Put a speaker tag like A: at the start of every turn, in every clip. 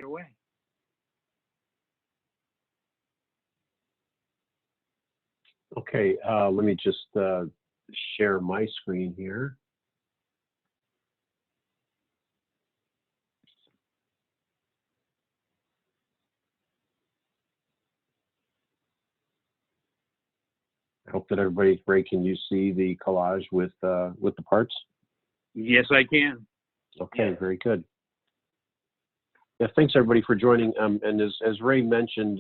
A: away.
B: Okay, let me just share my screen here. I hope that everybody, Ray, can you see the collage with the parts?
A: Yes, I can.
B: Okay, very good. Yeah, thanks everybody for joining. And as Ray mentioned,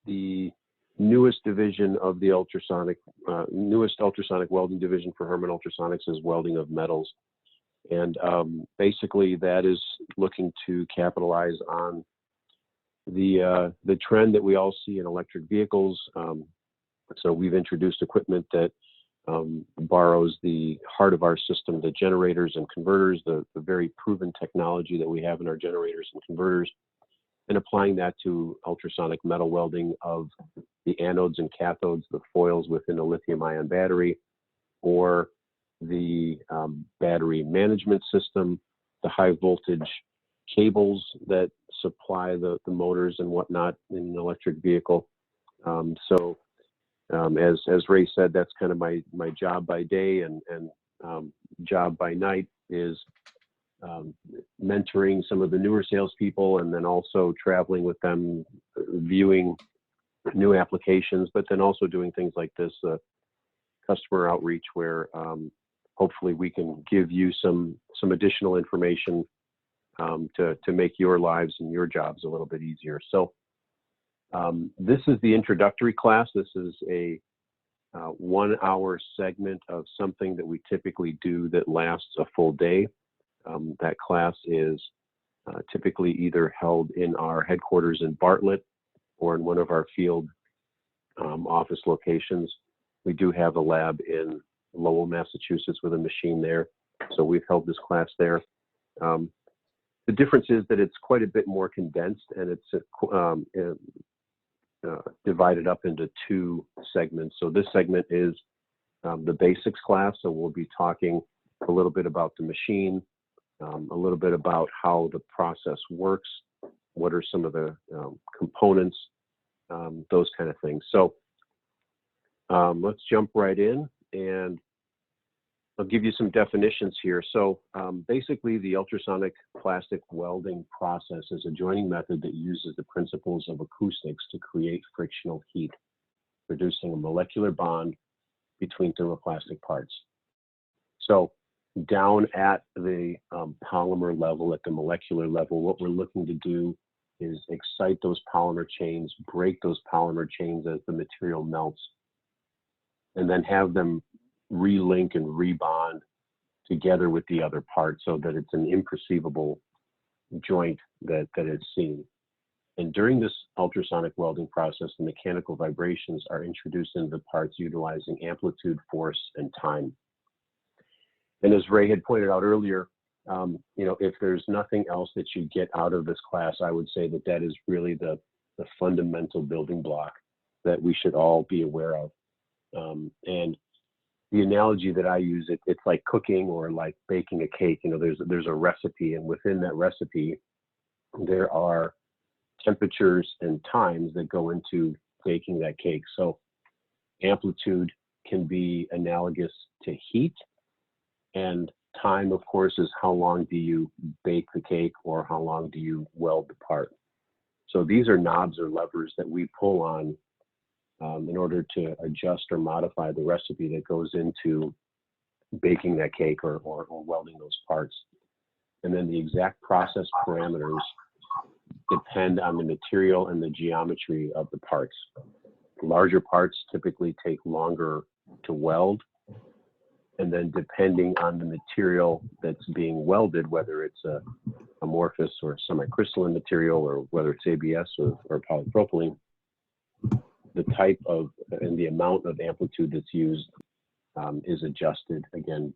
B: the newest division of the newest ultrasonic welding division for Herrmann Ultrasonics is welding of metals. And basically that is looking to capitalize on the trend that we all see in electric vehicles. So we've introduced equipment that borrows the heart of our system, the generators and converters, the very proven technology that we have in our generators and converters, and applying that to ultrasonic metal welding of the anodes and cathodes, the foils within a lithium-ion battery, or the battery management system, the high voltage cables that supply the motors and whatnot in an electric vehicle. As Ray said, that's kind of my job by day, and job by night is mentoring some of the newer salespeople, and then also traveling with them, viewing new applications, but then also doing things like this customer outreach, where hopefully we can give you some additional information to make your lives and your jobs a little bit easier. So this is the introductory class. This is a 1 hour segment of something that we typically do that lasts a full day. That class is typically either held in our headquarters in Bartlett or in one of our field office locations. We do have a lab in Lowell, Massachusetts with a machine there. So we've held this class there. The difference is that it's quite a bit more condensed, and it's divided up into 2 segments. So this segment is the basics class. So we'll be talking a little bit about the machine, a little bit about how the process works, what are some of the components, those kind of things. So let's jump right in, and I'll give you some definitions here. So basically, the ultrasonic plastic welding process is a joining method that uses the principles of acoustics to create frictional heat, producing a molecular bond between thermoplastic parts. So down at the polymer level, at the molecular level, what we're looking to do is excite those polymer chains, break those polymer chains as the material melts, and then have them relink and rebond together with the other parts so that it's an imperceivable joint that is seen. And during this ultrasonic welding process, the mechanical vibrations are introduced into the parts utilizing amplitude, force, and time. And as Ray had pointed out earlier, if there's nothing else that you get out of this class, I would say that that is really the fundamental building block that we should all be aware of. And the analogy that I use, it's like cooking or like baking a cake. There's a recipe, and within that recipe, there are temperatures and times that go into baking that cake. So amplitude can be analogous to heat, and time, of course, is how long do you bake the cake or how long do you weld the part. So these are knobs or levers that we pull on in order to adjust or modify the recipe that goes into baking that cake or welding those parts. And then the exact process parameters depend on the material and the geometry of the parts. Larger parts typically take longer to weld. And then depending on the material that's being welded, whether it's a amorphous or semi-crystalline material, or whether it's ABS or polypropylene, the type of and the amount of amplitude that's used is adjusted, again,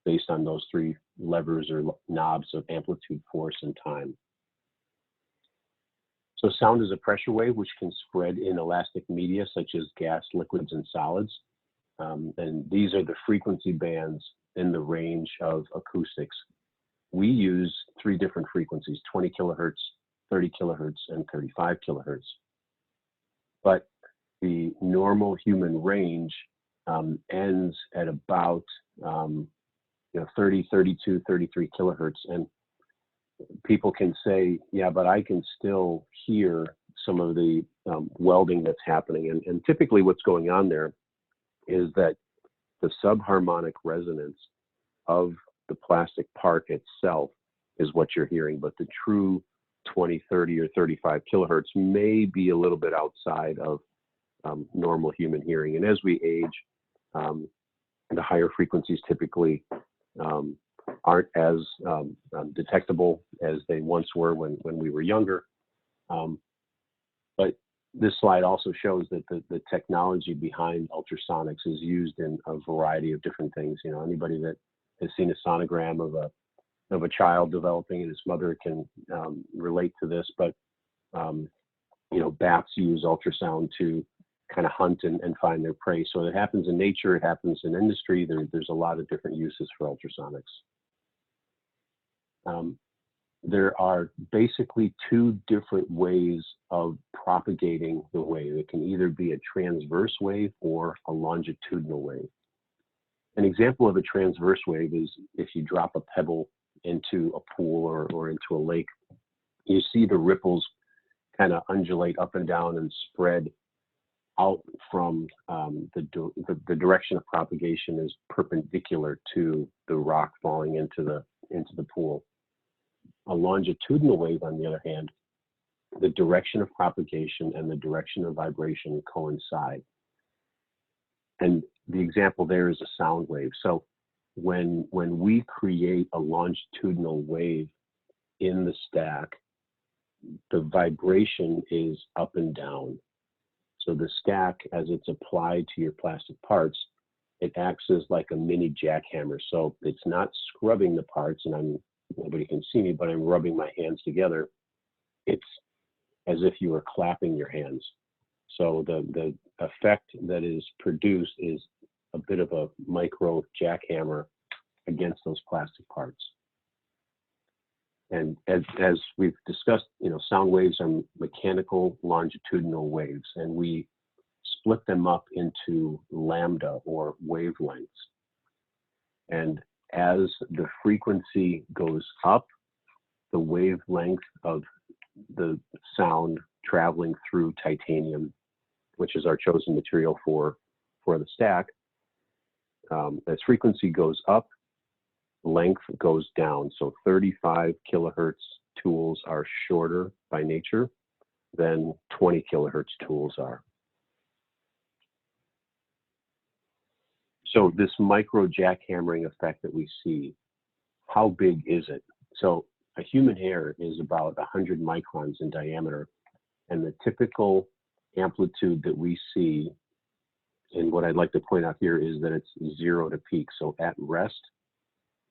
B: based on those 3 levers or knobs of amplitude, force, and time. So sound is a pressure wave which can spread in elastic media such as gas, liquids, and solids. And these are the frequency bands in the range of acoustics. we use 3 different frequencies: 20 kilohertz, 30 kilohertz, and 35 kilohertz. But the normal human range ends at about 30, 32, 33 kilohertz. And people can say, yeah, but I can still hear some of the welding that's happening. And typically what's going on there is that the subharmonic resonance of the plastic part itself is what you're hearing, but the true 20, 30, or 35 kilohertz may be a little bit outside of normal human hearing. And as we age, the higher frequencies typically aren't as detectable as they once were when we were younger. But this slide also shows that the technology behind ultrasonics is used in a variety of different things. You know, anybody that has seen a sonogram of a child developing and his mother can relate to this. But you know, bats use ultrasound to kind of hunt and find their prey. So it happens in nature, it happens in industry. There's a lot of different uses for ultrasonics. There are basically 2 different ways of propagating the wave. It can either be a transverse wave or a longitudinal wave. An example of a transverse wave is if you drop a pebble into a pool or into a lake, you see the ripples kind of undulate up and down and spread out from the direction of propagation is perpendicular to the rock falling into the pool. A longitudinal wave, on the other hand, the direction of propagation and the direction of vibration coincide. And the example there is a sound wave. So when we create a longitudinal wave in the stack, the vibration is up and down. So the stack, as it's applied to your plastic parts, it acts as like a mini jackhammer. So it's not scrubbing the parts, and nobody can see me, but I'm rubbing my hands together. It's as if you were clapping your hands. So the effect that is produced is a bit of a micro jackhammer against those plastic parts. And as we've discussed, you know, sound waves are mechanical longitudinal waves, and we split them up into lambda or wavelengths. And as the frequency goes up, the wavelength of the sound traveling through titanium, which is our chosen material for the stack, as frequency goes up, length goes down. So 35 kilohertz tools are shorter by nature than 20 kilohertz tools are. So this micro jackhammering effect that we see, how big is it? So a human hair is about 100 microns in diameter, and the typical amplitude that we see, and what I'd like to point out here, is that it's 0 to peak. So at rest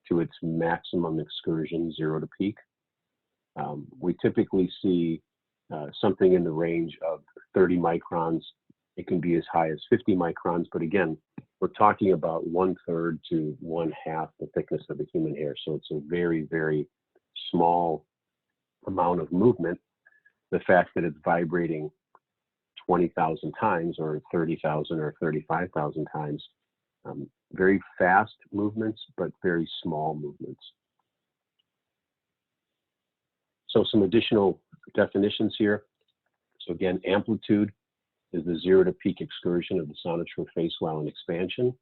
B: to its maximum excursion, 0 to peak, we typically see something in the range of 30 microns. It can be as high as 50 microns, but again, we're talking about 1/3 to 1/2 the thickness of a human hair. So it's a very, very small amount of movement. The fact that it's vibrating 20,000 times or 30,000 or 35,000 times, very fast movements, but very small movements. So some additional definitions here. So again, amplitude is the 0 to peak excursion of the sonotrode face while in expansion.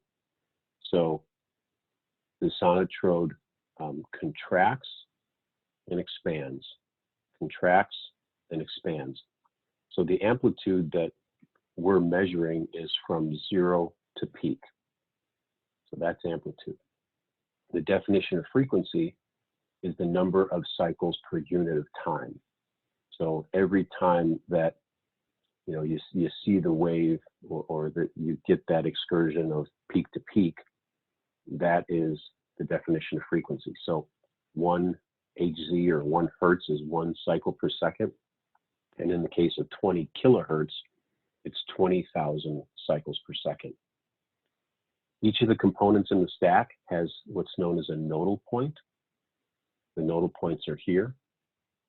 B: So the sonotrode contracts and expands, contracts and expands. So the amplitude that we're measuring is from 0 to peak. So that's amplitude. The definition of frequency is the number of cycles per unit of time. So every time that you see the wave or that you get that excursion of peak to peak, that is the definition of frequency. So 1 Hz or 1 hertz is 1 cycle per second. And in the case of 20 kilohertz, it's 20,000 cycles per second. Each of the components in the stack has what's known as a nodal point. The nodal points are here.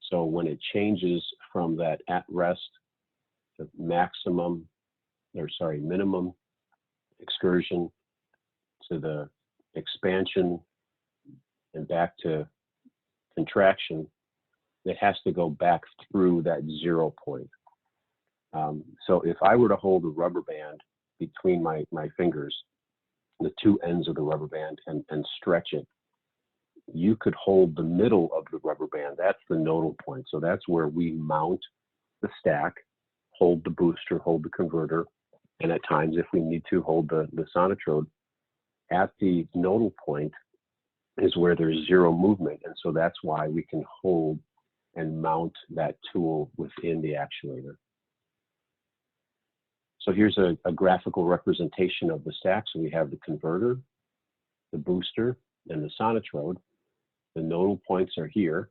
B: So when it changes from that at rest to minimum excursion to the expansion and back to contraction, it has to go back through that 0 point. So if I were to hold a rubber band between my fingers, the two ends of the rubber band, and stretch it, you could hold the middle of the rubber band. That's the nodal point. So that's where we mount the stack, hold the booster, hold the converter, and at times, if we need to, hold the sonotrode. At the nodal point is where there's zero movement, and so that's why we can hold and mount that tool within the actuator. So here's a graphical representation of the stack. So we have the converter, the booster, and the sonotrode. The nodal points are here.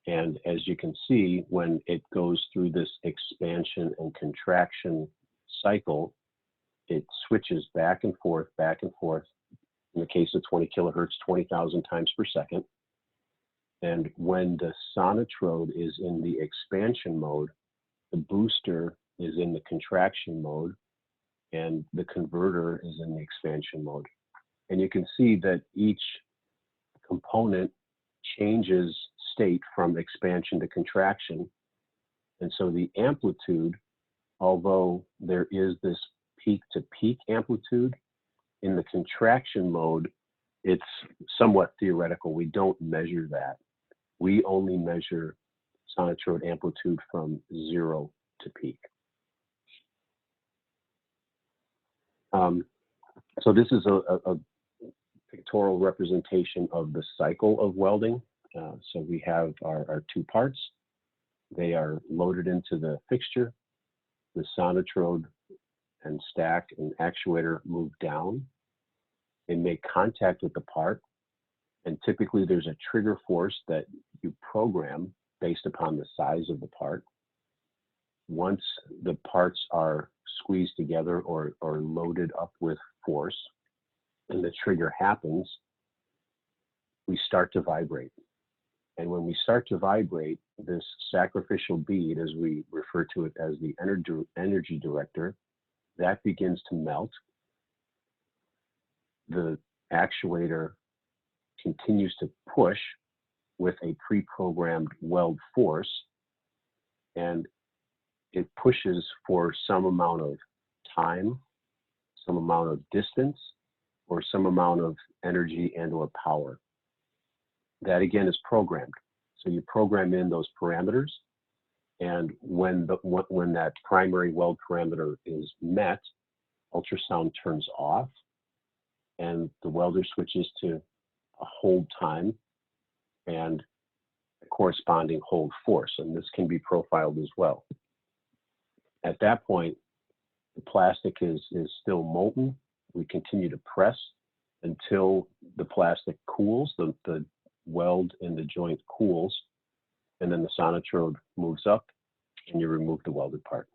B: And as you can see, when it goes through this expansion and contraction cycle, it switches back and forth, in the case of 20 kilohertz, 20,000 times per second. And when the sonotrode is in the expansion mode, the booster is in the contraction mode, and the converter is in the expansion mode. And you can see that each component changes state from expansion to contraction. And so the amplitude, although there is this peak to peak amplitude, in the contraction mode, it's somewhat theoretical. We don't measure that. We only measure sonotrode amplitude from 0 to peak. So this is a pictorial representation of the cycle of welding. So we have our two parts. They are loaded into the fixture. The sonotrode and stack and actuator move down. They make contact with the part, and typically there's a trigger force that you program based upon the size of the part. Once the parts are squeezed together or loaded up with force, and the trigger happens, we start to vibrate. And when we start to vibrate, this sacrificial bead, as we refer to it as the energy director, that begins to melt. The actuator continues to push with a pre-programmed weld force, and it pushes for some amount of time, some amount of distance, or some amount of energy and or power. That again is programmed. So you program in those parameters, and when that primary weld parameter is met, ultrasound turns off, and the welder switches to a hold time and a corresponding hold force, and this can be profiled as well. At that point, the plastic is still molten. We continue to press until the plastic cools, the weld in the joint cools, and then the sonotrode moves up and you remove the welded part.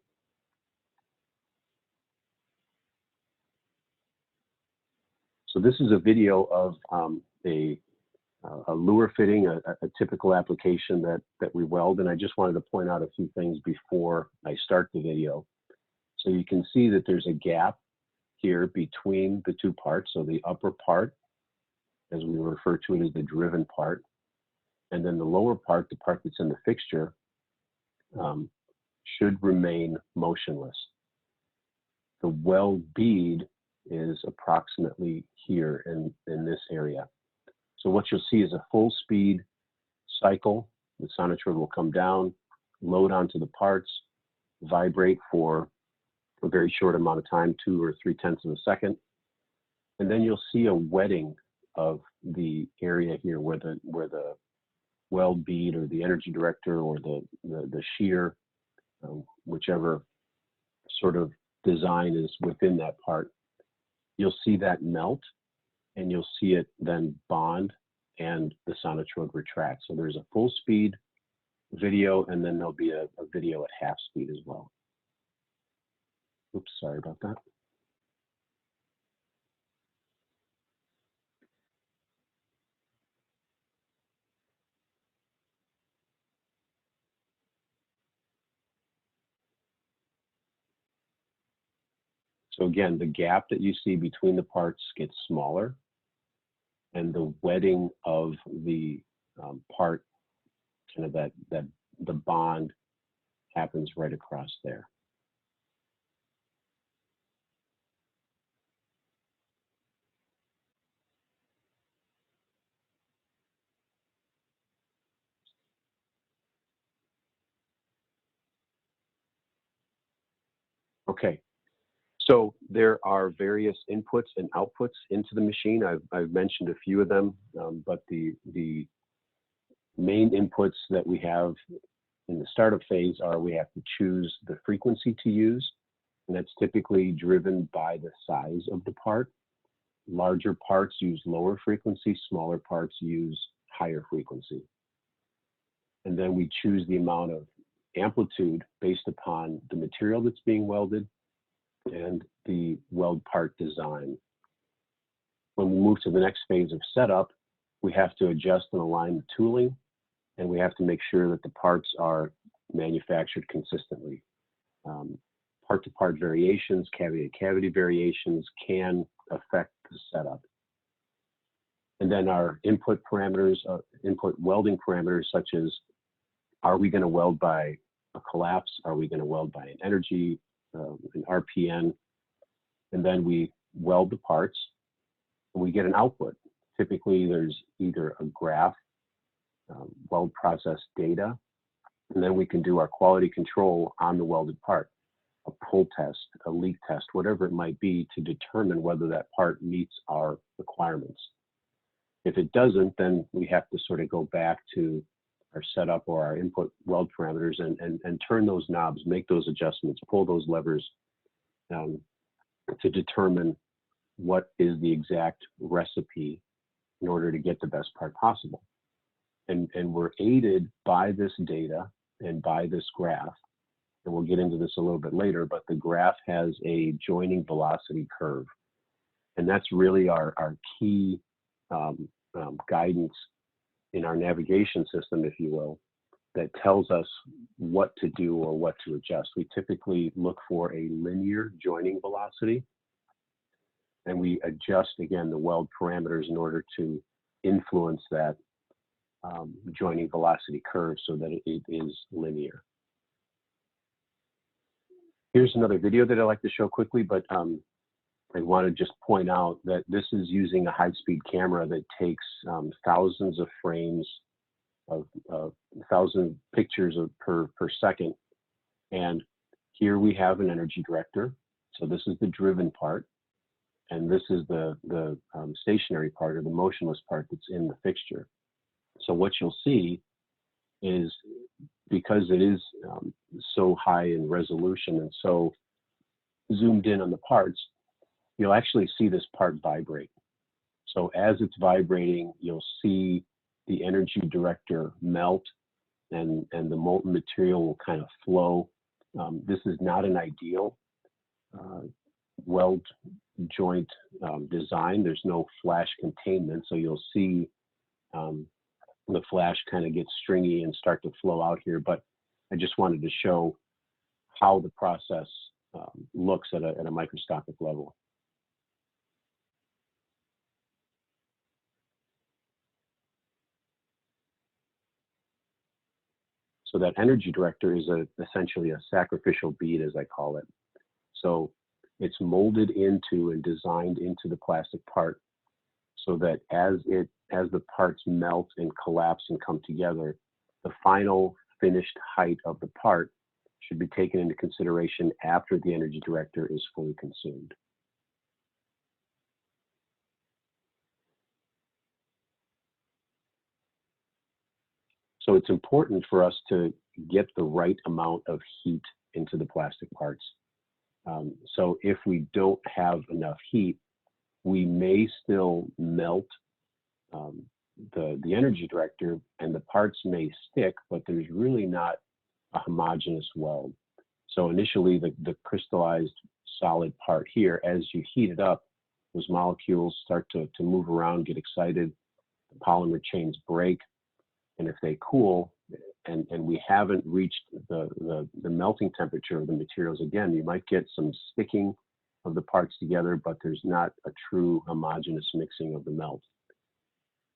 B: So this is a video of a lure fitting, a typical application that we weld, and I just wanted to point out a few things before I start the video. So you can see that there's a gap here between the two parts. So the upper part, as we refer to it, is the driven part, and then the lower part, the part that's in the fixture, should remain motionless. The weld bead is approximately here in this area. So what you'll see is a full speed cycle. The sonotrode will come down, load onto the parts, vibrate for a very short amount of time, 2 or 3/10 of a second. And then you'll see a wetting of the area here where the weld bead or the energy director or the shear, whichever sort of design is within that part. You'll see that melt, and you'll see it then bond and the sonotrode retract. So there's a full speed video, and then there'll be a video at half speed as well. Oops, sorry about that. So again, the gap that you see between the parts gets smaller, and the wetting of the part, kind of that the bond happens right across there. Okay, so there are various inputs and outputs into the machine. I've mentioned a few of them, but the main inputs that we have in the startup phase are we have to choose the frequency to use, and that's typically driven by the size of the part. Larger parts use lower frequency, smaller parts use higher frequency. And then we choose the amount of amplitude based upon the material that's being welded and the weld part design. When we move to the next phase of setup, we have to adjust and align the tooling, and we have to make sure that the parts are manufactured consistently. Part-to-part variations, cavity-to-cavity variations can affect the setup. And then our input parameters, input welding parameters, such as, are we going to weld by a collapse? Are we going to weld by an energy, an RPN? And then we weld the parts, and we get an output. Typically, there's either a graph, weld process data, and then we can do our quality control on the welded part, a pull test, a leak test, whatever it might be, to determine whether that part meets our requirements. If it doesn't, then we have to sort of go back to our setup or our input weld parameters and turn those knobs, make those adjustments, pull those levers to determine what is the exact recipe in order to get the best part possible. And we're aided by this data and by this graph, and we'll get into this a little bit later, but the graph has a joining velocity curve. And that's really our key guidance in our navigation system, if you will, that tells us what to do or what to adjust. We typically look for a linear joining velocity, and we adjust, again, the weld parameters in order to influence that joining velocity curve so that it is linear. Here's another video that I like to show quickly, but I want to just point out that this is using a high-speed camera that takes thousands of frames of 1,000 pictures per second. And here we have an energy director. So this is the driven part, and this is the stationary part, or the motionless part that's in the fixture. So what you'll see is, because it is so high in resolution and so zoomed in on the parts, you'll actually see this part vibrate. So as it's vibrating, you'll see the energy director melt, and the molten material will kind of flow. This is not an ideal weld joint design. There's no flash containment, so you'll see the flash kind of get stringy and start to flow out here. But I just wanted to show how the process looks at a microscopic level. So that energy director is essentially a sacrificial bead, as I call it. So it's molded into and designed into the plastic part, so that as the parts melt and collapse and come together, the final finished height of the part should be taken into consideration after the energy director is fully consumed. So it's important for us to get the right amount of heat into the plastic parts. So if we don't have enough heat, we may still melt the energy director, and the parts may stick, but there's really not a homogeneous weld. So initially, the crystallized solid part here, as you heat it up, those molecules start to move around, get excited, the polymer chains break, and if they cool, and we haven't reached the melting temperature of the materials again, you might get some sticking of the parts together, but there's not a true homogeneous mixing of the melt.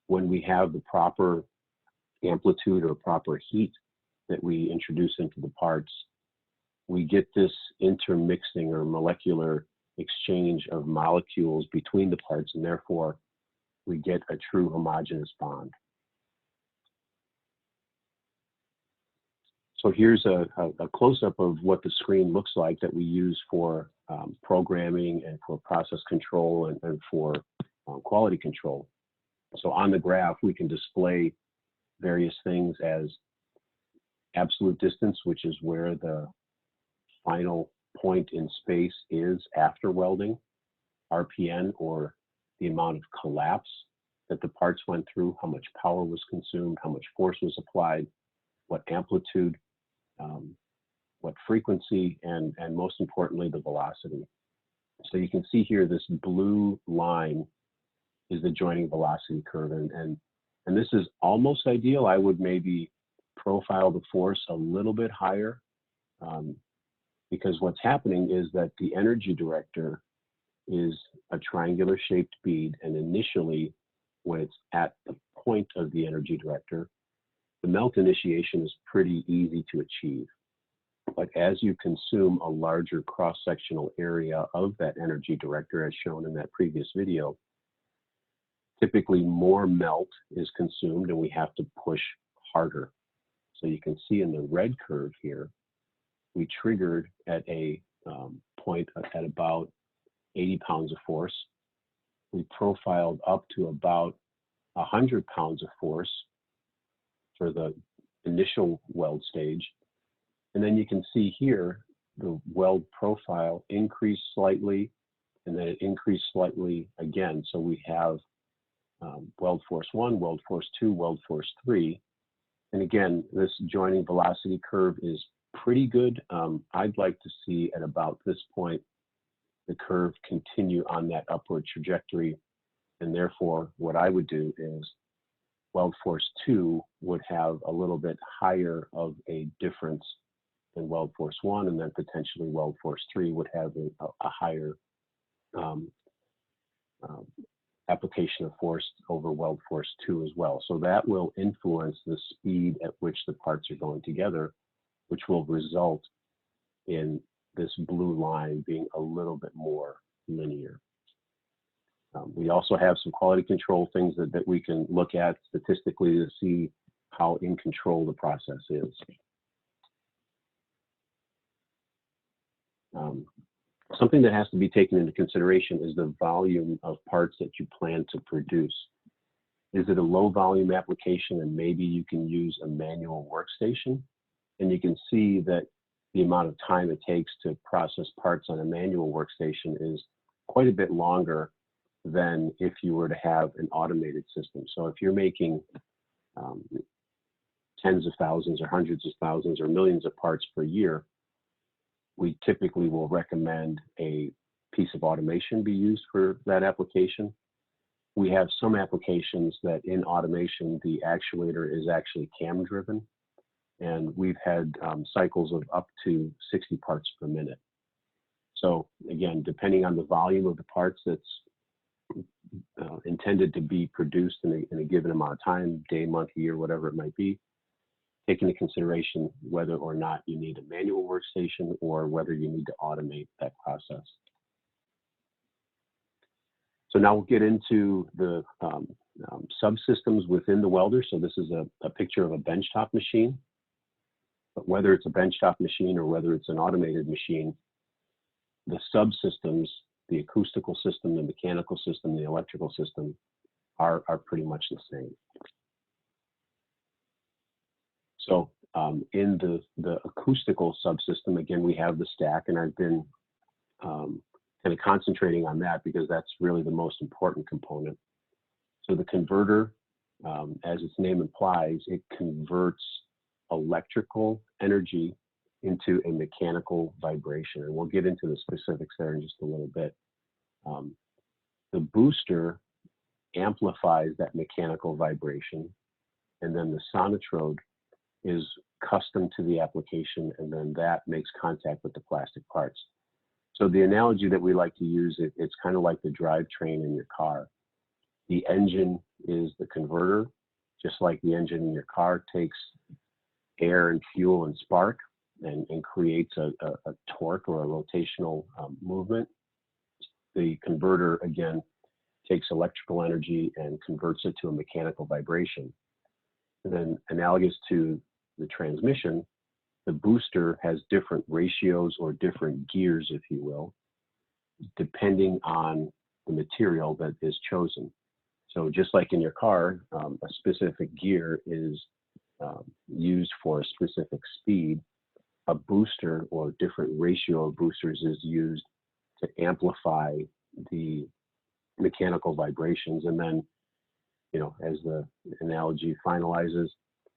B: When we have the proper amplitude or proper heat that we introduce into the parts, we get this intermixing or molecular exchange of molecules between the parts, and therefore we get a true homogeneous bond. So here's a close-up of what the screen looks like that we use for programming and for process control and for quality control. So on the graph, we can display various things as absolute distance, which is where the final point in space is after welding, RPN, or the amount of collapse that the parts went through, how much power was consumed, how much force was applied, what amplitude, what frequency, and most importantly, the velocity. So you can see here this blue line is the joining velocity curve, and this is almost ideal. I would maybe profile the force a little bit higher, because what's happening is that the energy director is a triangular shaped bead, and initially when it's at the point of the energy director, the melt initiation is pretty easy to achieve. But as you consume a larger cross-sectional area of that energy director, as shown in that previous video, typically more melt is consumed and we have to push harder. So you can see in the red curve here, we triggered at a point at about 80 pounds of force. We profiled up to about 100 pounds of force for the initial weld stage. And then you can see here, the weld profile increased slightly, and then it increased slightly again. So we have weld force 1, weld force 2, weld force 3. And again, this joining velocity curve is pretty good. I'd like to see at about this point, the curve continue on that upward trajectory. And therefore, what I would do is weld force 2 would have a little bit higher of a difference than weld force 1, and then potentially weld force 3 would have a higher application of force over weld force 2 as well. So that will influence the speed at which the parts are going together, which will result in this blue line being a little bit more linear. We also have some quality control things that we can look at statistically to see how in control the process is. Something that has to be taken into consideration is the volume of parts that you plan to produce. Is it a low volume application and maybe you can use a manual workstation? And you can see that the amount of time it takes to process parts on a manual workstation is quite a bit longer than if you were to have an automated system. So if you're making tens of thousands or hundreds of thousands or millions of parts per year, we typically will recommend a piece of automation be used for that application. We have some applications that in automation, the actuator is actually cam driven, and we've had cycles of up to 60 parts per minute. So again, depending on the volume of the parts that's intended to be produced in a given amount of time, day, month, year, whatever it might be, take into consideration whether or not you need a manual workstation or whether you need to automate that process. So now we'll get into the subsystems within the welder. So this is a picture of a benchtop machine. But whether it's a benchtop machine or whether it's an automated machine, the subsystems, the acoustical system, the mechanical system, the electrical system are pretty much the same. So in the acoustical subsystem, again, we have the stack, and I've been kind of concentrating on that because that's really the most important component. So the converter, as its name implies, it converts electrical energy into a mechanical vibration, and we'll get into the specifics there in just a little bit. The booster amplifies that mechanical vibration, and then the sonotrode is custom to the application, and then that makes contact with the plastic parts. So the analogy that we like to use, it's kind of like the drivetrain in your car. The engine is the converter, just like the engine in your car takes air and fuel and spark and creates a torque or a rotational movement. The converter, again, takes electrical energy and converts it to a mechanical vibration. And then analogous to the transmission, the booster has different ratios or different gears, if you will, depending on the material that is chosen. So just like in your car, a specific gear is used for a specific speed. A booster or different ratio of boosters is used to amplify the mechanical vibrations. And then, you know, as the analogy finalizes,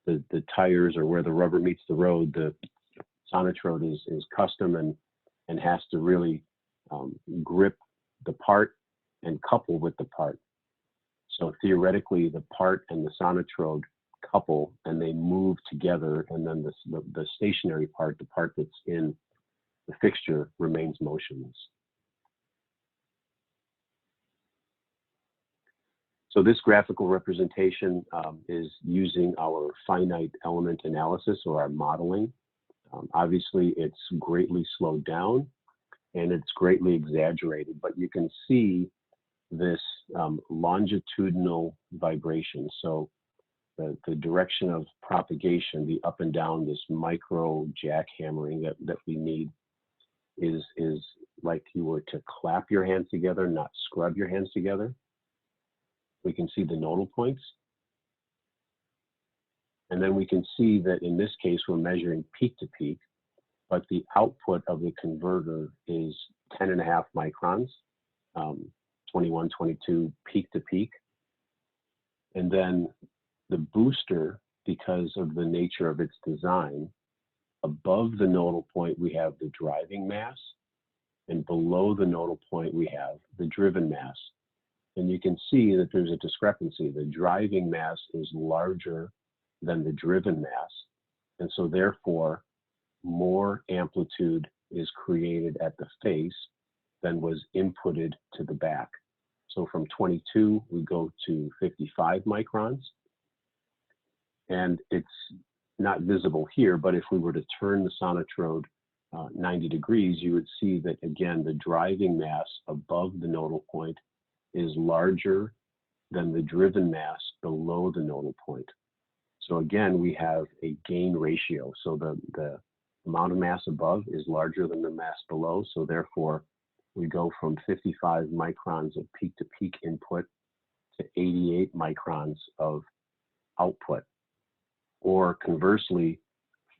B: the tires, or where the rubber meets the road, the sonotrode is custom and has to really grip the part and couple with the part. So theoretically, the part and the sonotrode couple and they move together, and then the stationary part, the part that's in the fixture, remains motionless. So this graphical representation is using our finite element analysis, or our modeling. Obviously, it's greatly slowed down and it's greatly exaggerated, but you can see this longitudinal vibration. So the direction of propagation, the up and down, this micro jackhammering that we need is like you were to clap your hands together, not scrub your hands together. We can see the nodal points. And then we can see that in this case, we're measuring peak to peak, but the output of the converter is 10.5 microns, 21, 22 peak to peak. And then the booster, because of the nature of its design, above the nodal point, we have the driving mass, and below the nodal point, we have the driven mass. And you can see that there's a discrepancy. The driving mass is larger than the driven mass. And so therefore, more amplitude is created at the face than was inputted to the back. So from 22, we go to 55 microns. And it's not visible here, but if we were to turn the sonotrode 90 degrees, you would see that, again, the driving mass above the nodal point is larger than the driven mass below the nodal point. So again, we have a gain ratio. So the amount of mass above is larger than the mass below. So therefore, we go from 55 microns of peak-to-peak input to 88 microns of output, or conversely,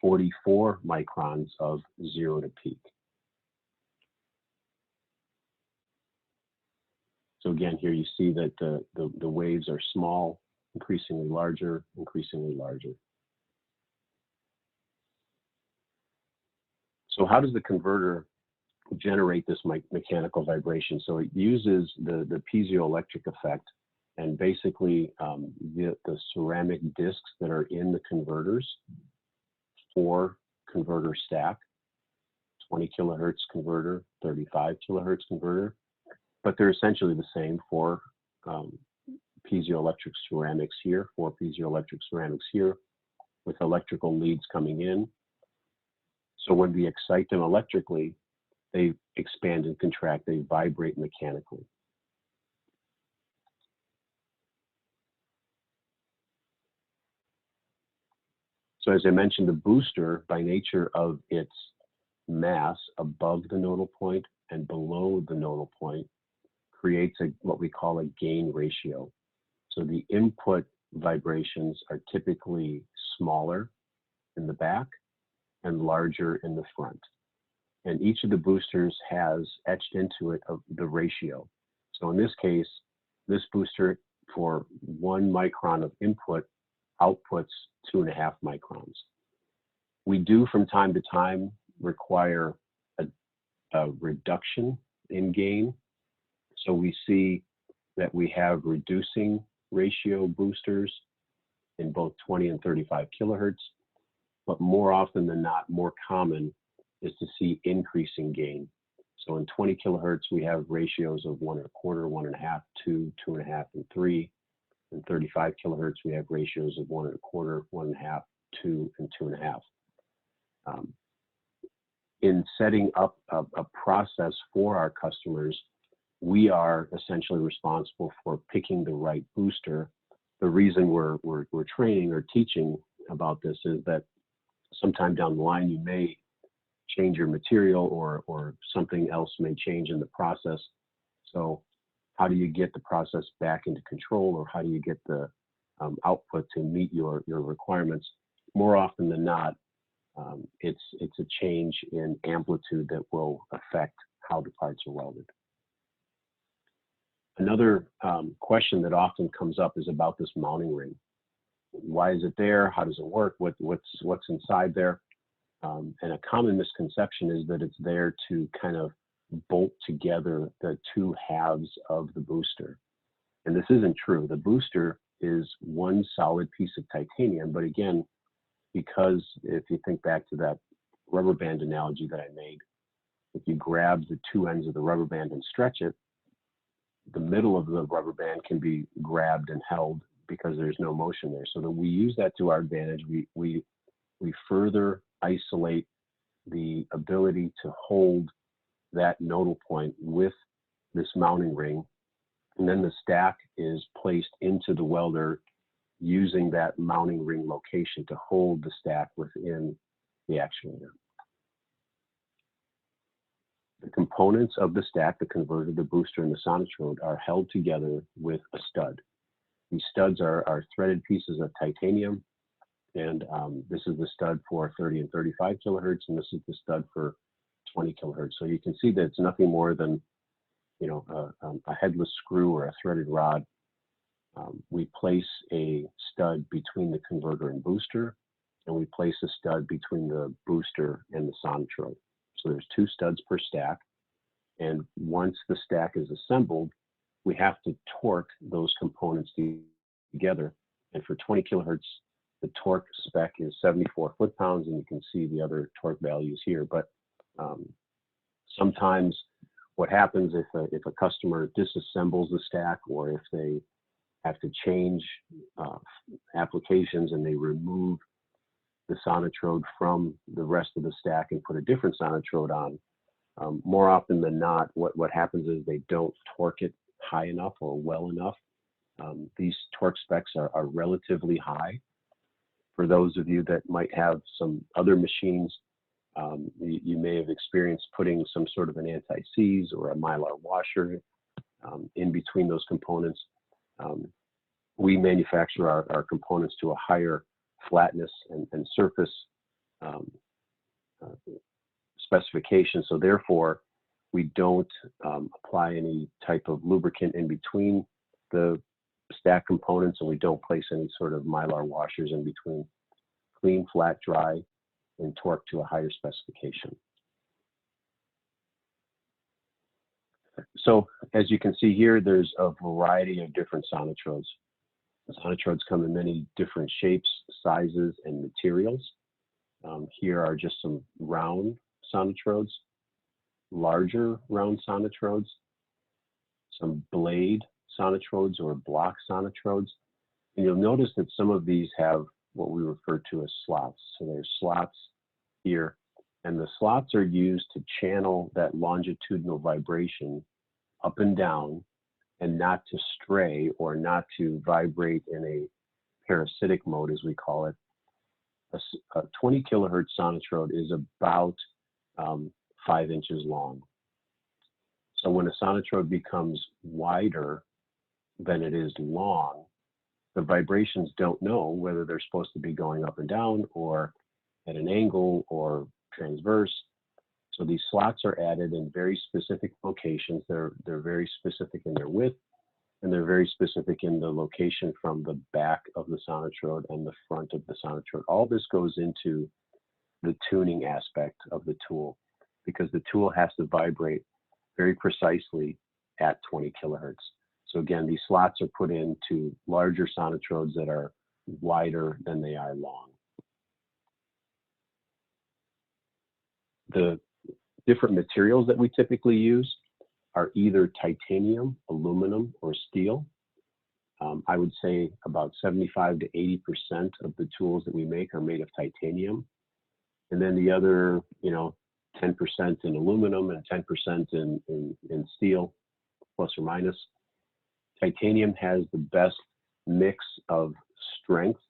B: 44 microns of zero to peak. So again, here you see that the waves are small, increasingly larger, increasingly larger. So how does the converter generate this mechanical vibration? So it uses the piezoelectric effect, and basically the ceramic discs that are in the converters, 4 converter stack, 20 kilohertz converter, 35 kilohertz converter, but they're essentially the same. 4 piezoelectric ceramics here, 4 piezoelectric ceramics here, with electrical leads coming in. So when we excite them electrically, they expand and contract, they vibrate mechanically. So as I mentioned, the booster, by nature of its mass above the nodal point and below the nodal point, creates what we call a gain ratio. So the input vibrations are typically smaller in the back and larger in the front. And each of the boosters has etched into it the ratio. So in this case, this booster, for 1 micron of input, outputs 2.5 microns. We do from time to time require a reduction in gain. So we see that we have reducing ratio boosters in both 20 and 35 kilohertz, but more often than not, more common is to see increasing gain. So in 20 kilohertz, we have ratios of 1 1/4, 1 1/2, 2, 2 1/2, and 3. In 35 kilohertz, we have ratios of 1 1/4, 1 1/2, 2, and 2 1/2. In setting up a process for our customers, we are essentially responsible for picking the right booster. The reason we're training or teaching about this is that sometime down the line, you may change your material or something else may change in the process. So how do you get the process back into control, or how do you get the output to meet your requirements? More often than not, it's a change in amplitude that will affect how the parts are welded. Another question that often comes up is about this mounting ring. Why is it there? How does it work? What's inside there? And a common misconception is that it's there to kind of bolt together the two halves of the booster. And this isn't true. The booster is one solid piece of titanium, but again, because if you think back to that rubber band analogy that I made, if you grab the two ends of the rubber band and stretch it, the middle of the rubber band can be grabbed and held because there's no motion there. So that we use that to our advantage. We further isolate the ability to hold that nodal point with this mounting ring, and then the stack is placed into the welder using that mounting ring location to hold the stack within the actuator. The components of the stack, the converter, the booster, and the sonotrode, are held together with a stud. These studs are threaded pieces of titanium, and this is the stud for 30 and 35 kilohertz, and this is the stud for 20 kilohertz. So you can see that it's nothing more than, a headless screw or a threaded rod. We place a stud between the converter and booster, and we place a stud between the booster and the sonotrode. So there's two studs per stack, and once the stack is assembled, we have to torque those components together. And for 20 kilohertz, the torque spec is 74 foot-pounds, and you can see the other torque values here. But sometimes what happens if a customer disassembles the stack, or if they have to change applications and they remove the sonotrode from the rest of the stack and put a different sonotrode on, more often than not, what happens is they don't torque it high enough or well enough. These torque specs are relatively high. For those of you that might have some other machines, you may have experienced putting some sort of an anti-seize or a mylar washer in between those components. We manufacture our components to a higher flatness and surface specification, so therefore we don't apply any type of lubricant in between the stack components, and we don't place any sort of mylar washers in between. Clean, flat, dry, and torque to a higher specification. So as you can see here, there's a variety of different sonotrodes. The sonotrodes come in many different shapes, sizes, and materials. Here are just some round sonotrodes, larger round sonotrodes, some blade sonotrodes or block sonotrodes. And you'll notice that some of these have what we refer to as slots. So there's slots here, and the slots are used to channel that longitudinal vibration up and down, and not to stray or not to vibrate in a parasitic mode, as we call it. A 20 kilohertz sonotrode is about 5 inches long. So when a sonotrode becomes wider than it is long, the vibrations don't know whether they're supposed to be going up and down or at an angle or transverse. So these slots are added in very specific locations. They're very specific in their width, and they're very specific in the location from the back of the sonotrode and the front of the sonotrode. All this goes into the tuning aspect of the tool, because the tool has to vibrate very precisely at 20 kilohertz. So again, these slots are put into larger sonotrodes that are wider than they are long. The Different materials that we typically use are either titanium, aluminum, or steel. I would say about 75 to 80% of the tools that we make are made of titanium. And then the other, 10% in aluminum and 10% in steel, plus or minus. Titanium has the best mix of strength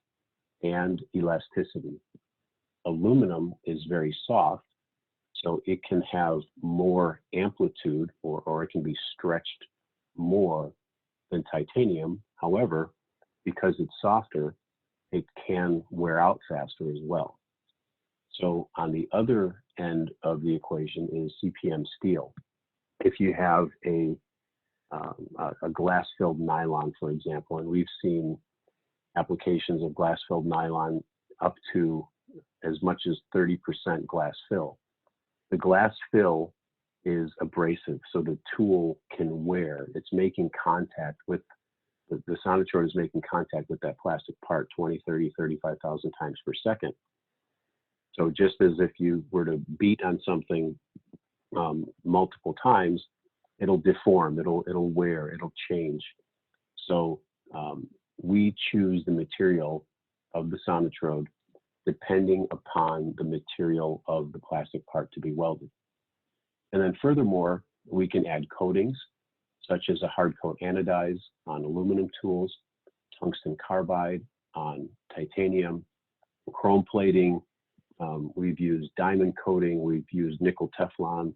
B: and elasticity. Aluminum is very soft, so it can have more amplitude or it can be stretched more than titanium. However, because it's softer, it can wear out faster as well. So on the other end of the equation is CPM steel. If you have a glass-filled nylon, for example, and we've seen applications of glass-filled nylon up to as much as 30% glass fill. The glass fill is abrasive, so the tool can wear. It's making contact with, the sonotrode is making contact with that plastic part 20, 30, 35,000 times per second. So just as if you were to beat on something multiple times, it'll deform, it'll wear, it'll change. So we choose the material of the sonotrode depending upon the material of the plastic part to be welded. And then furthermore, we can add coatings, such as a hard coat anodize on aluminum tools, tungsten carbide on titanium, chrome plating. We've used diamond coating, we've used nickel Teflon.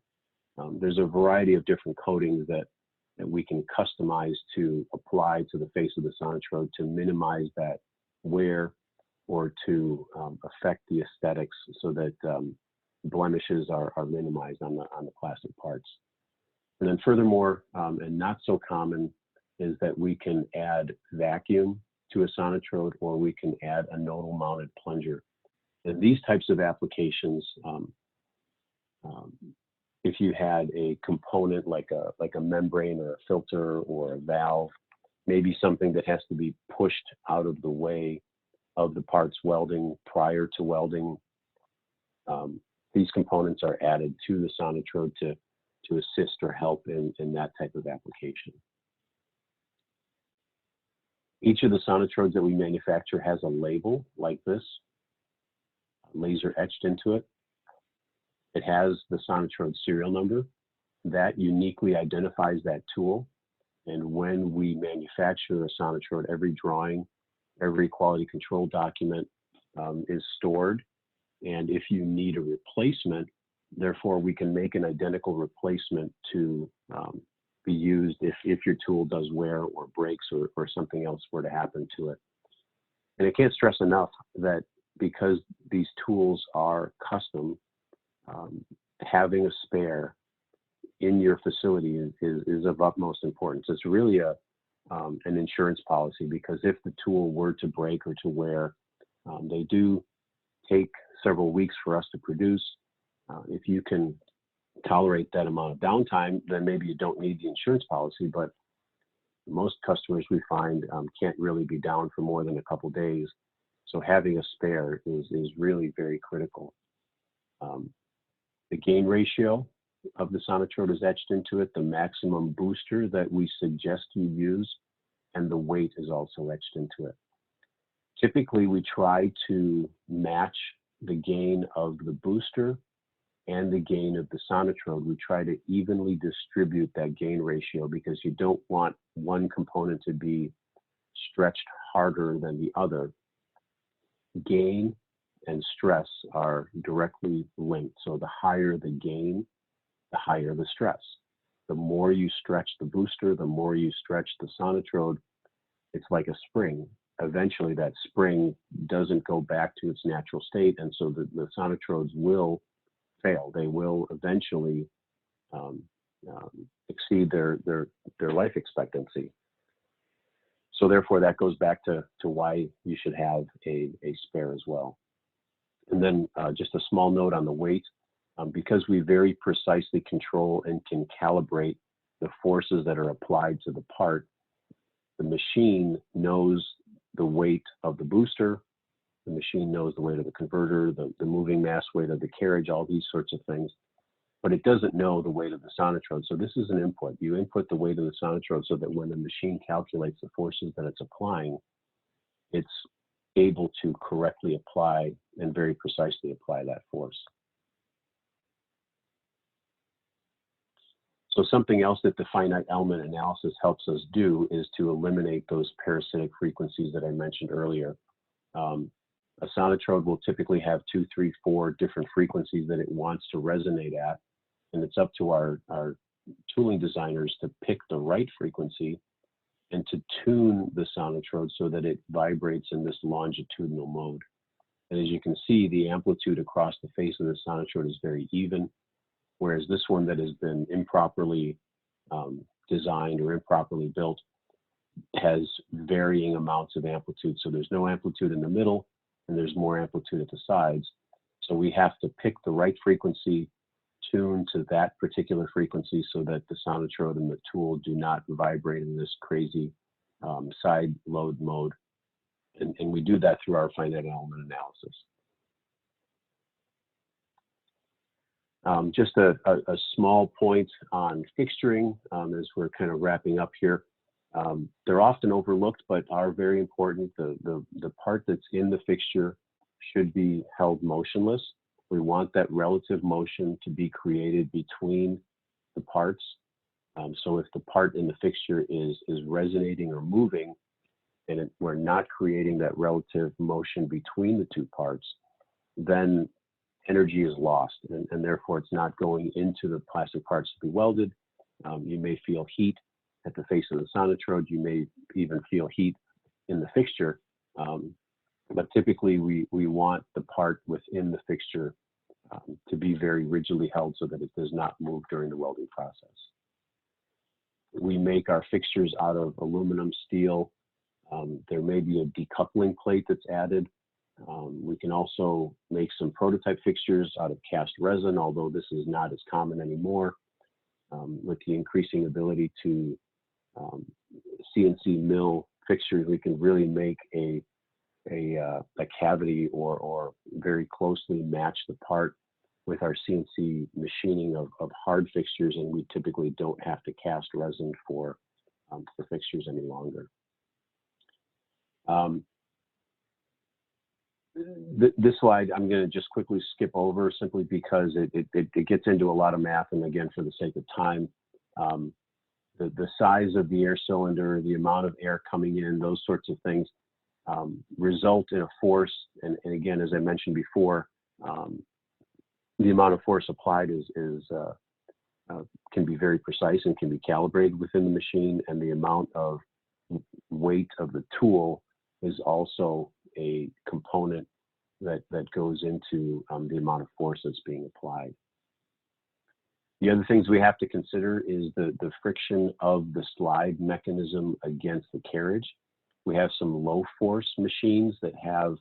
B: There's a variety of different coatings that we can customize to apply to the face of the sonotrode to minimize that wear or to affect the aesthetics so that blemishes are minimized on the plastic parts. And then furthermore, and not so common, is that we can add vacuum to a sonotrode, or we can add a nodal mounted plunger. And these types of applications, if you had a component like a membrane or a filter or a valve, maybe something that has to be pushed out of the way of the parts welding prior to welding, these components are added to the sonotrode to assist or help in that type of application. Each of the sonotrodes that we manufacture has a label like this, laser etched into it. It has the sonotrode serial number that uniquely identifies that tool. And when we manufacture a sonotrode, every drawing, every quality control document is stored. And if you need a replacement, therefore we can make an identical replacement to be used if your tool does wear or breaks or something else were to happen to it. And I can't stress enough that because these tools are custom, having a spare in your facility is of utmost importance. It's really an insurance policy, because if the tool were to break or to wear, they do take several weeks for us to produce. If you can tolerate that amount of downtime, then maybe you don't need the insurance policy, but most customers we find can't really be down for more than a couple days. So having a spare is really very critical. The gain ratio of the sonotrode is etched into it, the maximum booster that we suggest you use, and the weight is also etched into it. Typically, we try to match the gain of the booster and the gain of the sonotrode. We try to evenly distribute that gain ratio, because you don't want one component to be stretched harder than the other. Gain and stress are directly linked. So the higher the gain, the higher the stress. The more you stretch the booster, the more you stretch the sonotrode. It's like a spring. Eventually that spring doesn't go back to its natural state, and so the sonotrodes will fail. They will eventually exceed their life expectancy. So therefore that goes back to why you should have a spare as well. And then just a small note on the weight, because we very precisely control and can calibrate the forces that are applied to the part, the machine knows the weight of the booster, the machine knows the weight of the converter, the moving mass weight of the carriage, all these sorts of things. but it doesn't know the weight of the sonotrode. So this is an input. You input the weight of the sonotrode so that when the machine calculates the forces that it's applying, it's able to correctly apply and very precisely apply that force. So something else that the finite element analysis helps us do is to eliminate those parasitic frequencies that I mentioned earlier. A sonotrode will typically have 2, 3, 4 different frequencies that it wants to resonate at, and it's up to our tooling designers to pick the right frequency and to tune the sonotrode so that it vibrates in this longitudinal mode. And as you can see, the amplitude across the face of the sonotrode is very even, whereas this one that has been improperly designed or improperly built has varying amounts of amplitude. So there's no amplitude in the middle, and there's more amplitude at the sides. So we have to pick the right frequency, tune to that particular frequency so that the sonotrode and the tool do not vibrate in this crazy side load mode. And we do that through our finite element analysis. Just a small point on fixturing as we're kind of wrapping up here. They're often overlooked, but are very important. The part that's in the fixture should be held motionless. We want that relative motion to be created between the parts. So if the part in the fixture is resonating or moving, and we're not creating that relative motion between the two parts, then energy is lost, and therefore it's not going into the plastic parts to be welded. You may feel heat at the face of the sonotrode. You may even feel heat in the fixture. But typically we want the part within the fixture to be very rigidly held so that it does not move during the welding process. We make our fixtures out of aluminum, steel. There may be a decoupling plate that's added. We can also make some prototype fixtures out of cast resin, although this is not as common anymore. With the increasing ability to CNC mill fixtures, we can really make a cavity or very closely match the part with our CNC machining of hard fixtures, and we typically don't have to cast resin for fixtures any longer. This slide I'm going to just quickly skip over simply because it gets into a lot of math, and again, for the sake of time, the size of the air cylinder, the amount of air coming in, those sorts of things result in a force, and again, as I mentioned before, the amount of force applied can be very precise and can be calibrated within the machine, and the amount of weight of the tool is also a component that goes into the amount of force that's being applied. The other things we have to consider is the friction of the slide mechanism against the carriage. We have some low force machines that have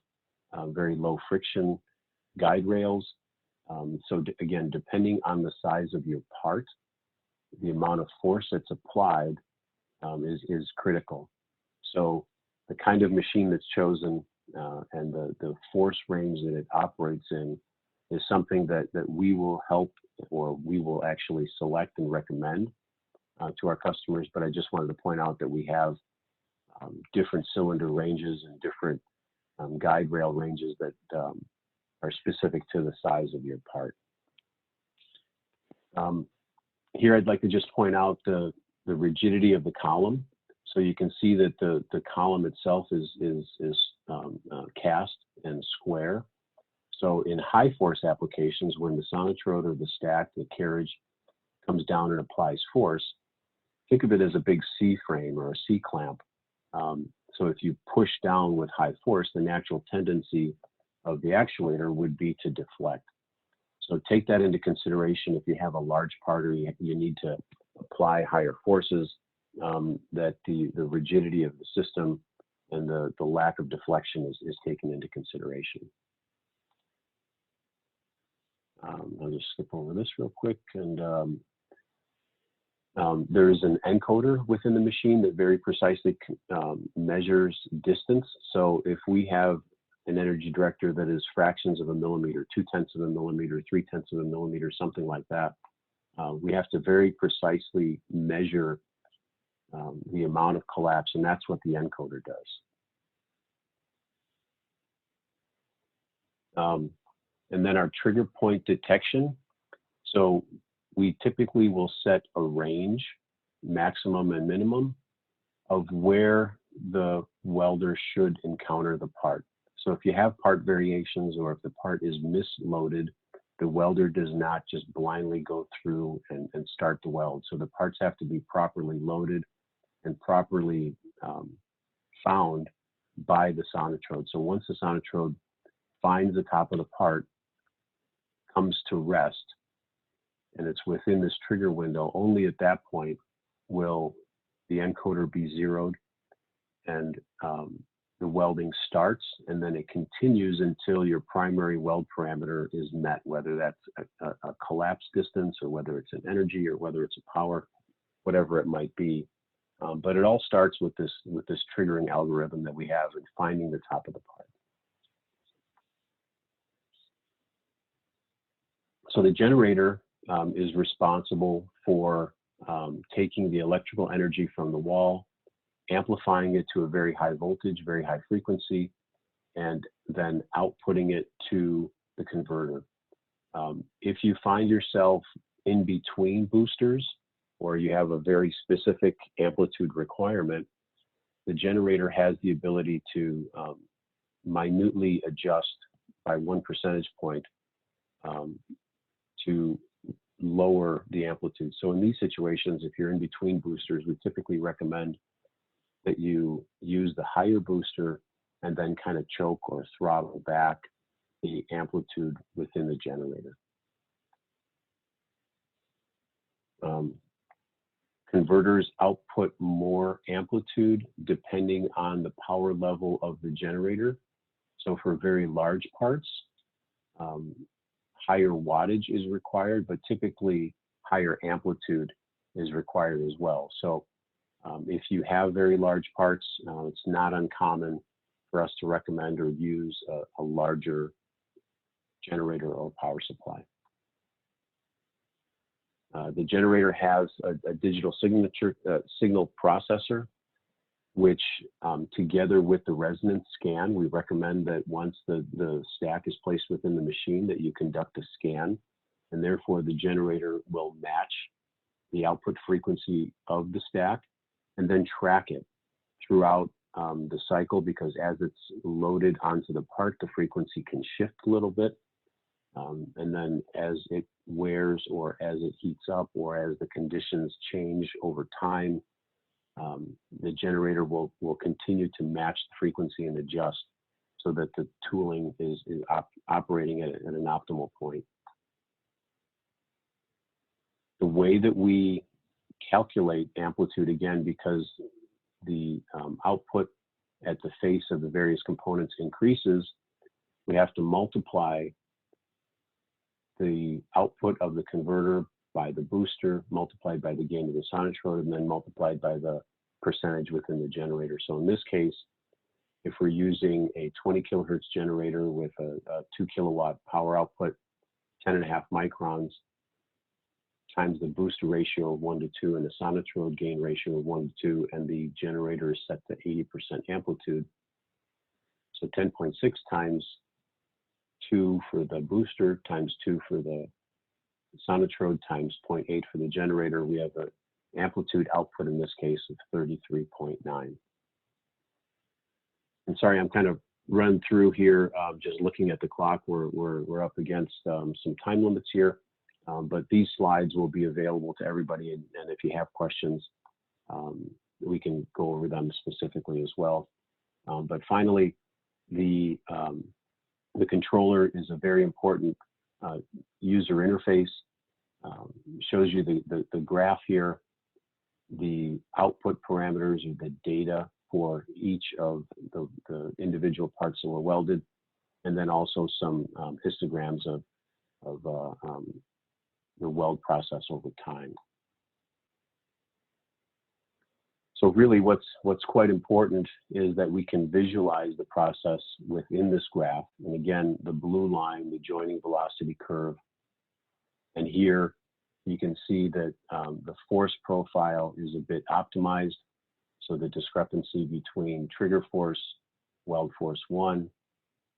B: very low friction guide rails. So again, depending on the size of your part, the amount of force that's applied is critical. So the kind of machine that's chosen and the force range that it operates in is something that we will help, or we will actually select and recommend to our customers. But I just wanted to point out that we have different cylinder ranges and different guide rail ranges that are specific to the size of your part. Here I'd like to just point out the rigidity of the column. So you can see that the column itself is cast and square. So in high force applications, when the sonotrode or the stack, the carriage comes down and applies force, think of it as a big C-frame or a C-clamp. So if you push down with high force, the natural tendency of the actuator would be to deflect. So take that into consideration if you have a large part or you need to apply higher forces, that the rigidity of the system and the lack of deflection is taken into consideration. I'll just skip over this real quick. And there is an encoder within the machine that very precisely measures distance. So if we have an energy director that is fractions of a millimeter, 0.2 of a millimeter, 0.3 of a millimeter, something like that, we have to very precisely measure the amount of collapse, and that's what the encoder does. And then our trigger point detection. So we typically will set a range, maximum and minimum, of where the welder should encounter the part. So if you have part variations or if the part is misloaded, the welder does not just blindly go through and start the weld. So the parts have to be properly loaded and properly found by the sonotrode. So once the sonotrode finds the top of the part, comes to rest, and it's within this trigger window, only at that point will the encoder be zeroed and the welding starts, and then it continues until your primary weld parameter is met, whether that's a collapse distance or whether it's an energy or whether it's a power, whatever it might be. But it all starts with this triggering algorithm that we have in finding the top of the part. So the generator is responsible for taking the electrical energy from the wall, amplifying it to a very high voltage, very high frequency, and then outputting it to the converter. If you find yourself in between boosters, or you have a very specific amplitude requirement, the generator has the ability to minutely adjust by 1 percentage point to lower the amplitude. So in these situations, if you're in between boosters, we typically recommend that you use the higher booster and then kind of choke or throttle back the amplitude within the generator. Converters output more amplitude depending on the power level of the generator. So for very large parts, higher wattage is required, but typically higher amplitude is required as well. So if you have very large parts, it's not uncommon for us to recommend or use a larger generator or power supply. The generator has a digital signal processor, which together with the resonance scan, we recommend that once the stack is placed within the machine that you conduct a scan, and therefore the generator will match the output frequency of the stack and then track it throughout the cycle, because as it's loaded onto the part, the frequency can shift a little bit. And then as it wears or as it heats up or as the conditions change over time, the generator will continue to match the frequency and adjust so that the tooling is operating at an optimal point. The way that we calculate amplitude, again, because the output at the face of the various components increases, we have to multiply the output of the converter by the booster, multiplied by the gain of the sonotrode, and then multiplied by the percentage within the generator. So in this case, if we're using a 20 kilohertz generator with a 2 kilowatt power output, 10.5 microns, times the booster ratio of 1:2 and the sonotrode gain ratio of 1:2, and the generator is set to 80% amplitude. So 10.6 times 2 for the booster times 2 for the sonotrode times 0.8 for the generator, we have an amplitude output in this case of 33.9. I'm sorry, I'm kind of run through here, just looking at the clock. We're up against some time limits here, but these slides will be available to everybody, and if you have questions, we can go over them specifically as well. But finally, the controller is a very important user interface. Shows you the graph here, the output parameters or the data for each of the individual parts that were welded, and then also some histograms of the weld process over time. So really what's quite important is that we can visualize the process within this graph. And again, the blue line, the joining velocity curve. And here you can see that the force profile is a bit optimized. So the discrepancy between trigger force, weld force 1,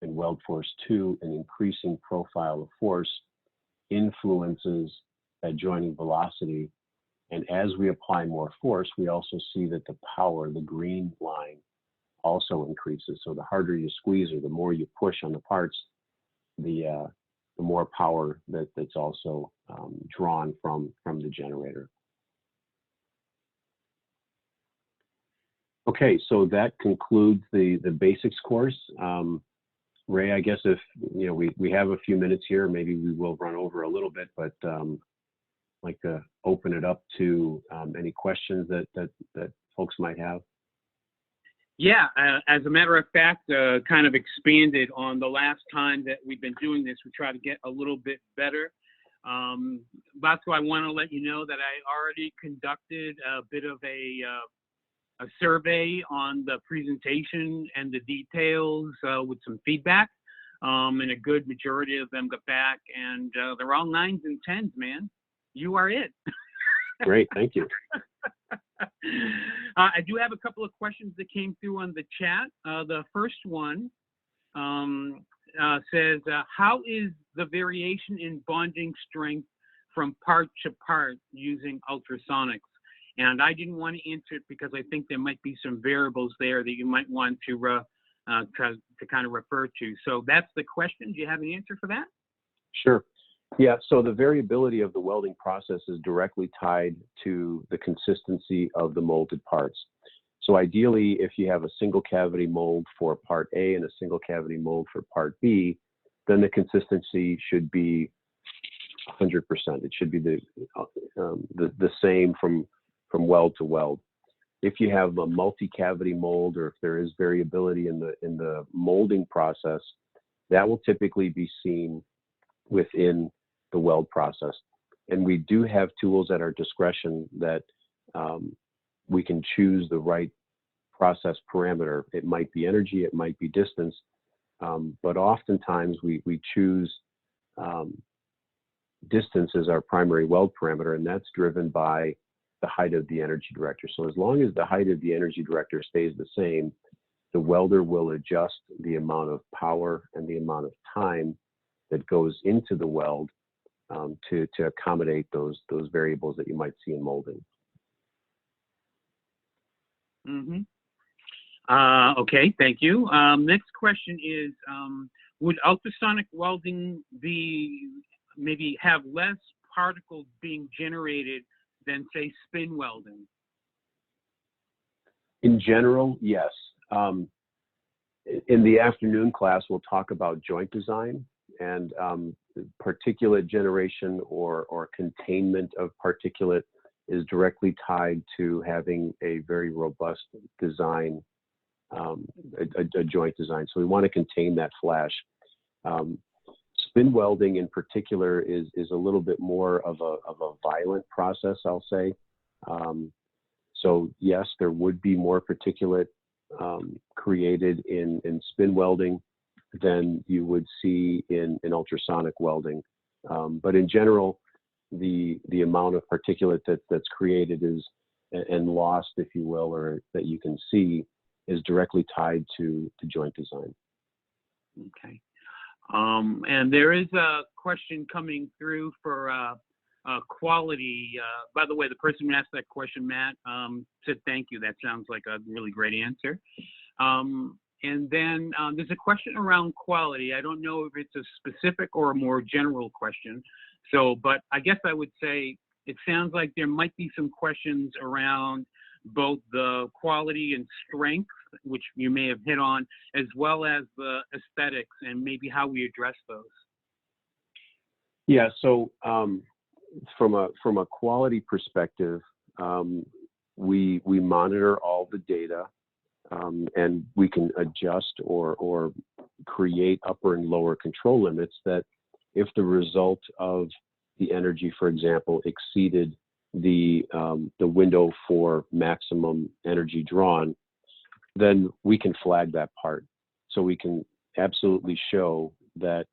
B: and weld force 2, an increasing profile of force, influences that joining velocity. And as we apply more force, we also see that the power, the green line, also increases. So the harder you squeeze or the more you push on the parts, the more power that's also drawn from the generator. Okay, so that concludes the basics course. Ray, I guess if we have a few minutes here, maybe we will run over a little bit, but I'd like to open it up to any questions that folks might have.
A: Yeah, as a matter of fact, kind of expanded on the last time that we've been doing this. We try to get a little bit better. Vasco, I want to let you know that I already conducted a bit of a survey on the presentation and the details with some feedback, and a good majority of them got back, and they're all 9s and 10s, man. You are it.
B: Great, thank you.
A: I do have a couple of questions that came through on the chat. The first one says, how is the variation in bonding strength from part to part using ultrasonics? And I didn't want to answer it because I think there might be some variables there that you might want to kind of refer to. So that's the question. Do you have an answer for that?
B: Sure. Yeah, so the variability of the welding process is directly tied to the consistency of the molded parts. So ideally, if you have a single cavity mold for part A and a single cavity mold for part B, then the consistency should be 100%. It should be the same from weld to weld. If you have a multi-cavity mold, or if there is variability in the molding process, that will typically be seen within the weld process. And we do have tools at our discretion that we can choose the right process parameter. It might be energy, it might be distance, but oftentimes we choose distance as our primary weld parameter, and that's driven by the height of the energy director. So as long as the height of the energy director stays the same, the welder will adjust the amount of power and the amount of time that goes into the weld to accommodate those variables that you might see in molding.
A: Mm-hmm. Okay, thank you. Next question is, would ultrasonic welding maybe have less particles being generated than, say, spin welding? In general, yes. In the afternoon class, we'll talk about joint design and particulate generation or containment of particulate is directly tied to having a very robust design, a joint design. So we want to contain that flash. Spin welding in particular is a little bit more of a violent process, I'll say. So yes, there would be more particulate created in spin welding than you would see in ultrasonic welding. But in general, the amount of particulate that's created and lost, if you will, or that you can see, is directly tied to joint design. Okay. And there is a question coming through for quality. By the way, the person who asked that question, Matt, said thank you. That sounds like a really great answer. And then there's a question around quality. I don't know if it's a specific or a more general question. So, but I guess I would say it sounds like there might be some questions around both the quality and strength, which you may have hit on, as well as the aesthetics and maybe how we address those. Yeah, so from a quality perspective, we monitor all the data, and we can adjust or create upper and lower control limits that if the result of the energy, for example, exceeded the window for maximum energy drawn, then we can flag that part. So we can absolutely show that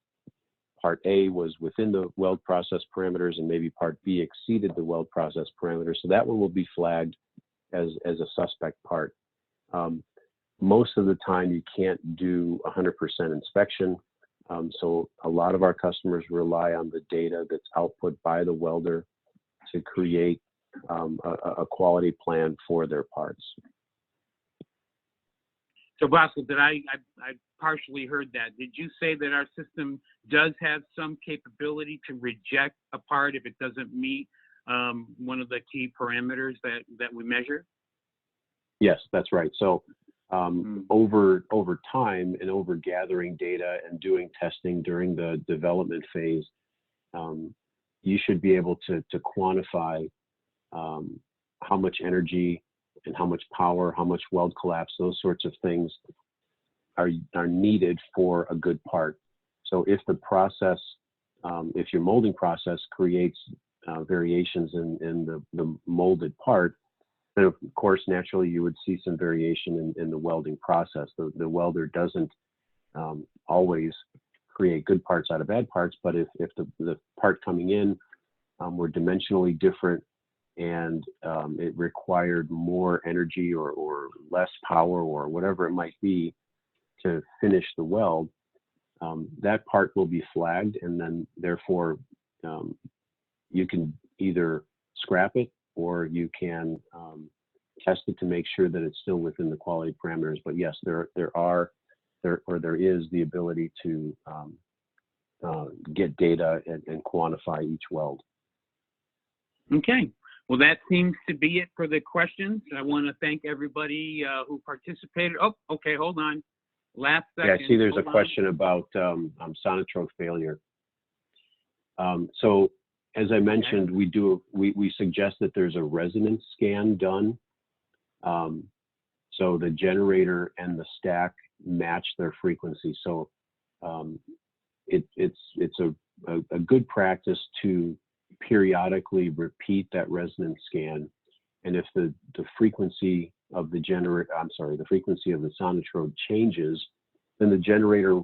A: part A was within the weld process parameters and maybe part B exceeded the weld process parameters. So that one will be flagged as a suspect part. Most of the time you can't do 100% inspection. So a lot of our customers rely on the data that's output by the welder to create a quality plan for their parts.
C: So Bosco, I partially heard that. Did you say that our system does have some capability to reject a part if it doesn't meet one of the key parameters that we measure?
A: Yes, that's right. So over time and over gathering data and doing testing during the development phase, you should be able to quantify how much energy and how much power, how much weld collapse, those sorts of things are needed for a good part. So if the process, if your molding process creates variations in the molded part, then of course naturally you would see some variation in the welding process. The welder doesn't always create good parts out of bad parts, but if the part coming in were dimensionally different and it required more energy or less power or whatever it might be to finish the weld, that part will be flagged, and then therefore you can either scrap it or you can test it to make sure that it's still within the quality parameters. But yes, there is the ability to get data and quantify each weld.
C: Okay. Well, that seems to be it for the questions. I want to thank everybody who participated. Oh, okay, hold on. Last second.
A: Yeah, I see there's a question about sonotrode failure. So as I mentioned, we suggest that there's a resonance scan done. So the generator and the stack match their frequency. So it's a good practice to periodically repeat that resonance scan, and if the frequency of the the frequency of the sonotrode changes, then the generator,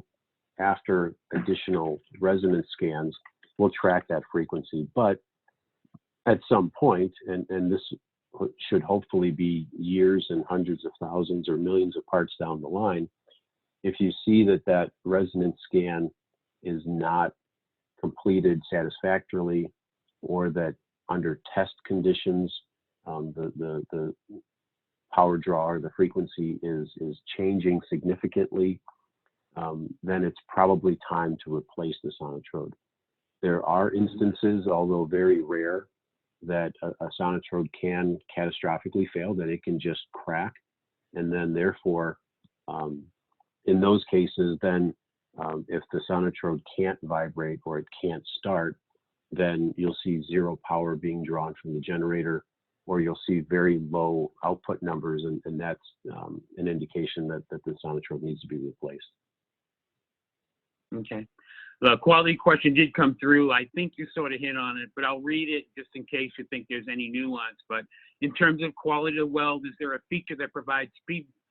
A: after additional resonance scans, will track that frequency. But at some point, and this should hopefully be years and hundreds of thousands or millions of parts down the line, if you see that resonance scan is not completed satisfactorily, or that under test conditions the power draw or the frequency is changing significantly, then it's probably time to replace the sonotrode. There are instances, although very rare, that a sonotrode can catastrophically fail, that it can just crack, and then therefore in those cases, then if the sonotrode can't vibrate or it can't start, then you'll see zero power being drawn from the generator, or you'll see very low output numbers, and that's an indication that the sonotrode needs to be replaced.
C: Okay. The quality question did come through. I think you sort of hit on it, but I'll read it just in case you think there's any nuance. But in terms of quality of weld, is there a feature that provides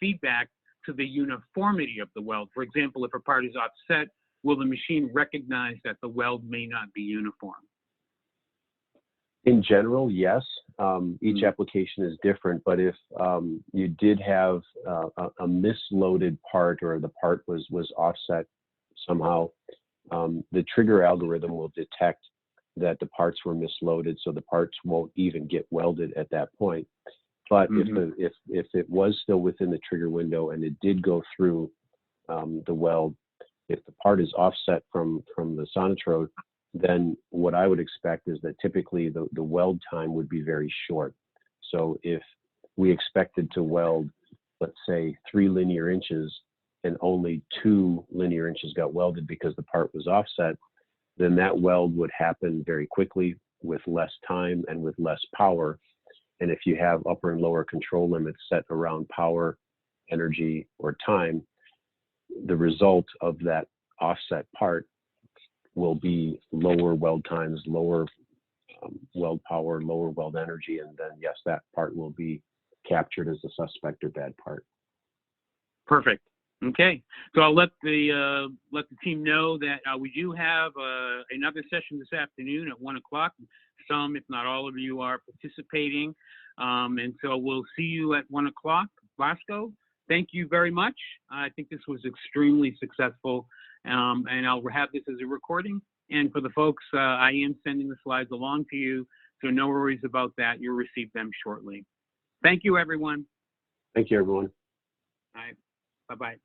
C: feedback to the uniformity of the weld? For example, if a part is offset, will the machine recognize that the weld may not be uniform?
A: In general, yes. Each application is different, but if you did have a misloaded part, or the part was offset somehow, the trigger algorithm will detect that the parts were misloaded, so the parts won't even get welded at that point. But if it was still within the trigger window and it did go through the weld, if the part is offset from the sonotrode, then what I would expect is that typically the weld time would be very short. So if we expected to weld, let's say 3 linear inches, and only 2 linear inches got welded because the part was offset, then that weld would happen very quickly with less time and with less power. And if you have upper and lower control limits set around power, energy, or time, the result of that offset part will be lower weld times, lower weld power, lower weld energy, and then yes, that part will be captured as a suspect or bad part.
C: Perfect. Okay, so I'll let the team know that we do have another session this afternoon at 1 o'clock. Some, if not all of you, are participating, and so we'll see you at 1 o'clock. Bosco, thank you very much. I think this was extremely successful, and I'll have this as a recording. And for the folks, I am sending the slides along to you, so no worries about that. You'll receive them shortly. Thank you, everyone.
A: Thank you, everyone.
C: All right. Bye-bye.